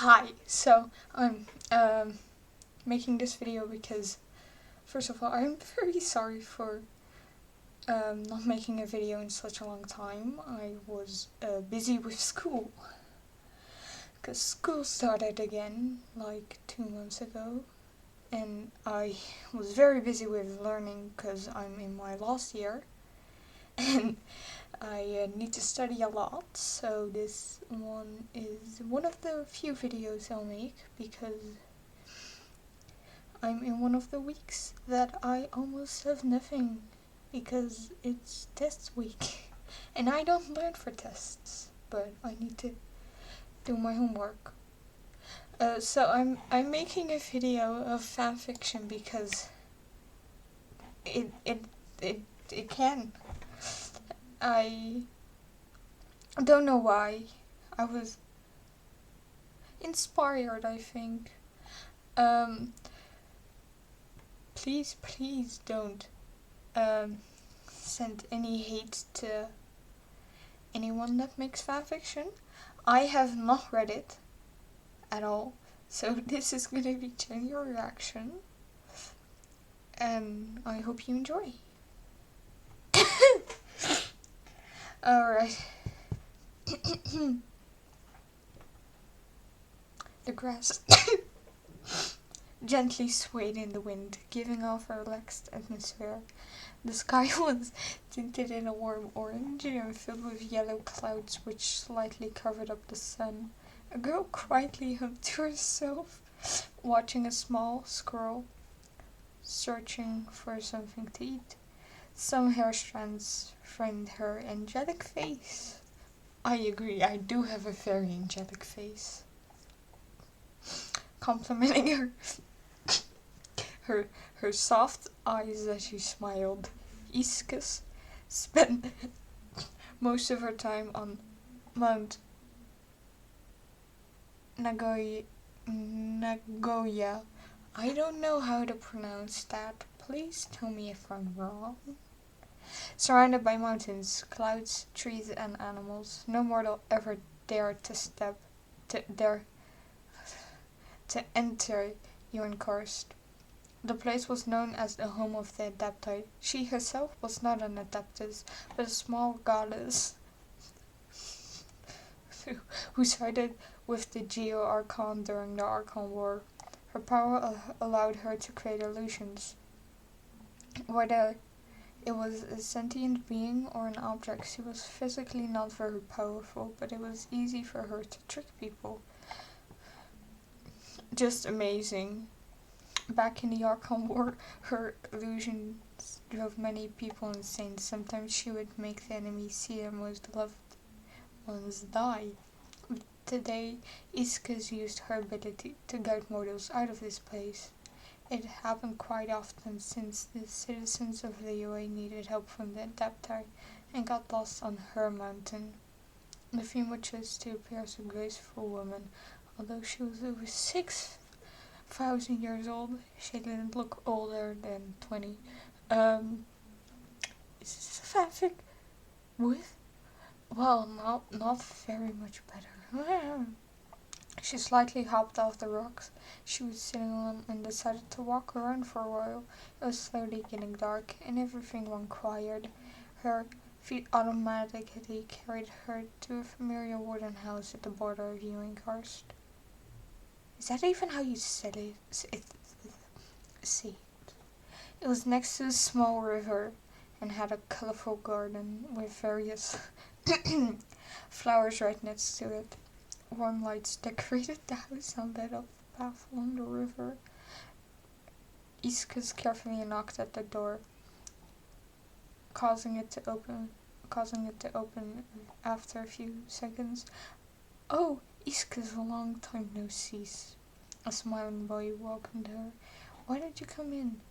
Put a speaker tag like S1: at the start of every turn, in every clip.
S1: Hi, so I'm making this video because, first of all, I'm very sorry for not making a video in such a long time. I was busy with school, because school started again like 2 months ago, and I was very busy with learning because I'm in my last year, and I need to study a lot, so this one is one of the few videos I'll make because I'm in one of the weeks that I almost have nothing because it's test week and I don't learn for tests, but I need to do my homework. So I'm making a video of fanfiction because it can. I don't know why. I was inspired, I think. Um, please don't send any hate to anyone that makes fanfiction. I have not read it at all, so this is gonna be your reaction, and I hope you enjoy. Alright. The grass gently swayed in the wind, giving off a relaxed atmosphere. The sky was tinted in a warm orange and filled with yellow clouds which slightly covered up the sun. A girl quietly hummed to herself, watching a small squirrel searching for something to eat. Some hair strands framed her angelic face. I agree, I do have a very angelic face. Complimenting her soft eyes as she smiled. Iskus spent most of her time on Mount Nagoya. I don't know how to pronounce that. Please tell me if I'm wrong. Surrounded by mountains, clouds, trees, and animals, no mortal ever dared to enter Yorenkarst. The place was known as the home of the Adepti. She herself was not an Adeptus, but a small goddess who sided with the Geo-Archon during the Archon War. Her power allowed her to create illusions. Whether it was a sentient being or an object, she was physically not very powerful, but it was easy for her to trick people. Just amazing. Back in the Archon War, her illusions drove many people insane. Sometimes she would make the enemy see their most loved ones die. Today, Iskas used her ability to guide mortals out of this place. It happened quite often since the citizens of the UA needed help from the Adepti and got lost on her mountain. The female chose to appear as a graceful woman. Although she was over 6,000 years old, she didn't look older than 20. Is this a fanfic with? Well, not very much better. She slightly hopped off the rocks she was sitting on and decided to walk around for a while. It was slowly getting dark and everything went quiet. Her feet automatically carried her to a familiar wooden house at the border of Ewingkarst. Is that even how you said it? See. It was next to a small river and had a colorful garden with various flowers right next to it. Warm lights decorated the house and lit up the path along the river. Iskus carefully knocked at the door, causing it to open after a few seconds. Oh, Iskus, a long time no see. A smiling boy welcomed her. Why did you come in?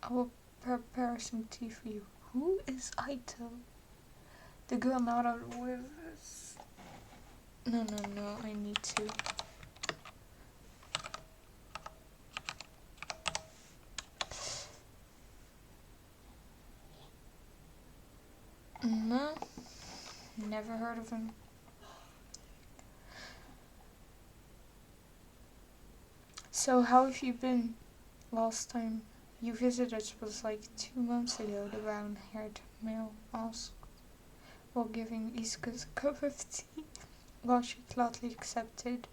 S1: I will prepare some tea for you. Who is Aito? The girl nodded with No, I need to. No, never heard of him. So how have you been? Last time you visited was like 2 months ago, the brown-haired male asked, while giving Iska's a cup of tea, while she gladly accepted.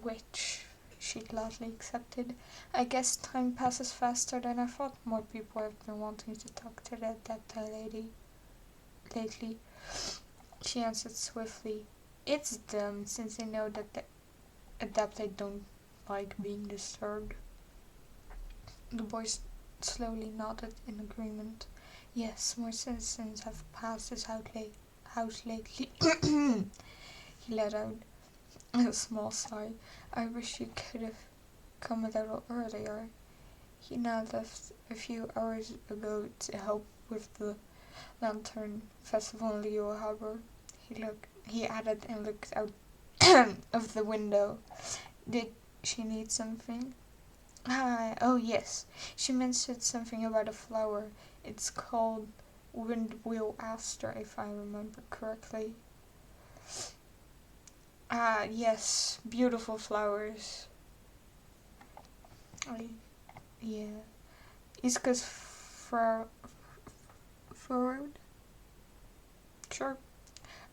S1: Which she gladly accepted. I guess time passes faster than I thought. More people have been wanting to talk to that lady lately. She answered swiftly. It's them, since they know that they don't like being disturbed. The boys slowly nodded in agreement. Yes, more citizens have passed this house lately. He let out a small sigh. I wish you could have come a little earlier. He now left a few hours ago to help with the Lantern Festival in Leo Harbor. He added and looked out of the window. Did she need something? Oh yes. She mentioned something about a flower. It's called Windwheel Aster, if I remember correctly. Yes. Beautiful flowers. Yeah. Iska's furrowed? Sure.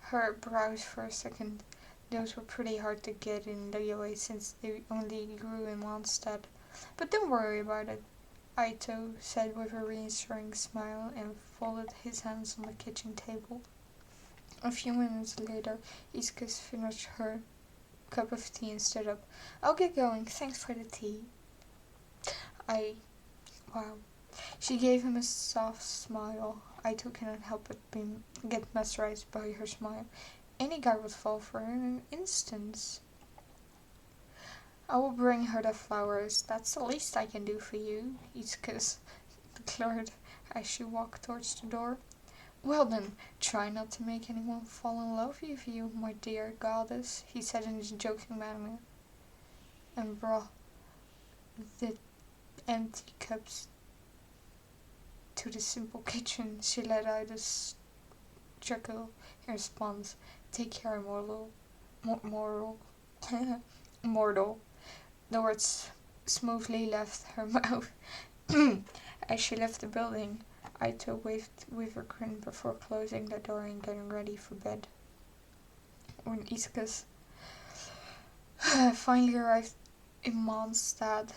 S1: Her brows for a second. Those were pretty hard to get in Liyue since they only grew in Mondstadt. But don't worry about it, Aito said with a reassuring smile and folded his hands on the kitchen table. A few minutes later, Iska's finished her cup of tea and stood up. I'll get going. Thanks for the tea. Wow. She gave him a soft smile. Aito cannot help but get mesmerized by her smile. Any guy would fall for her in an instant. I will bring her the flowers. That's the least I can do for you, Iska's declared as she walked towards the door. Well then, try not to make anyone fall in love with you, my dear goddess, he said in his joking manner, and brought the empty cups to the simple kitchen. She let out a chuckle in response. Take care, mortal. Mortal. The words smoothly left her mouth. As she left the building, Aito waved with a grin before closing the door and getting ready for bed. When Iska's finally arrived in Mondstadt,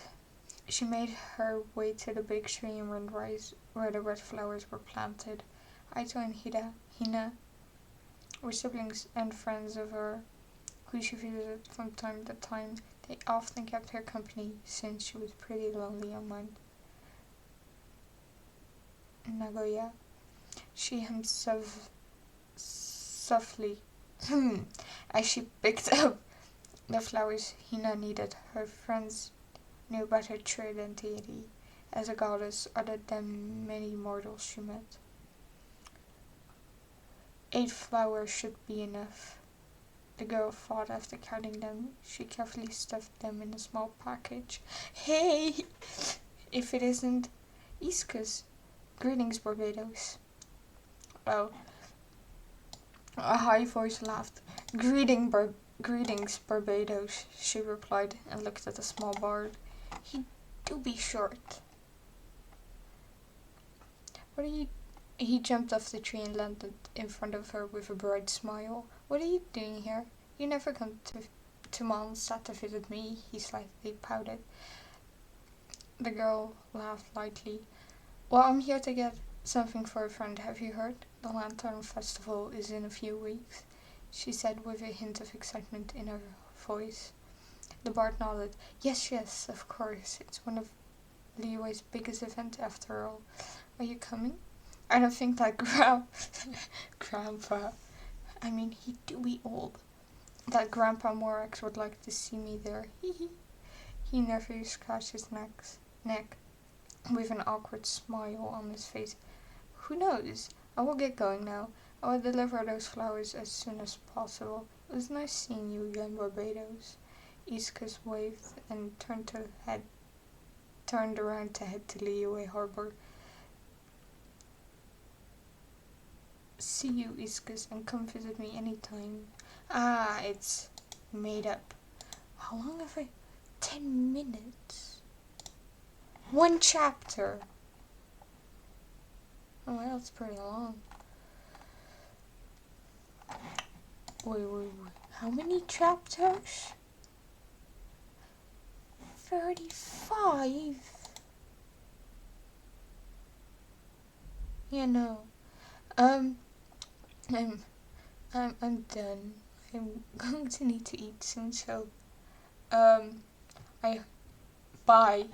S1: she made her way to the big tree in Windrise where the red flowers were planted. Aito and Hina were siblings and friends of her, who she visited from time to time. They often kept her company since she was pretty lonely on Mount Nagoya. She hummed softly as she picked up the flowers Hina needed. Her friends knew about her true identity as a goddess other than many mortals she met. 8 flowers should be enough, the girl thought after counting them. She carefully stuffed them in a small package. Hey! If it isn't Iska's. Greetings, Barbados. Oh. A high voice laughed. Greetings, Barbados, she replied and looked at the small bard. He do be short. What are you... He jumped off the tree and landed in front of her with a bright smile. What are you doing here? You never come to Mondstadt to visit me, he slightly pouted. The girl laughed lightly. Well, I'm here to get something for a friend. Have you heard? The Lantern Festival is in a few weeks, she said with a hint of excitement in her voice. The bard nodded. Yes, of course. It's one of Liyue's biggest events after all. Are you coming? I don't think that Grandpa. I mean, he do be old. That Grandpa Morax would like to see me there. He nervously scratched his neck with an awkward smile on his face. Who knows? I will get going now. I will deliver those flowers as soon as possible. It was nice seeing you again, Barbados. Iskas waved and turned around to head to Liyue Harbor. See you, Iskas, and come visit me anytime. It's made up. How long have I? 10 minutes. One chapter. Oh, well, that's pretty long. Wait. How many chapters? 35. Yeah, no. I'm done. I'm going to need to eat soon, so I bye.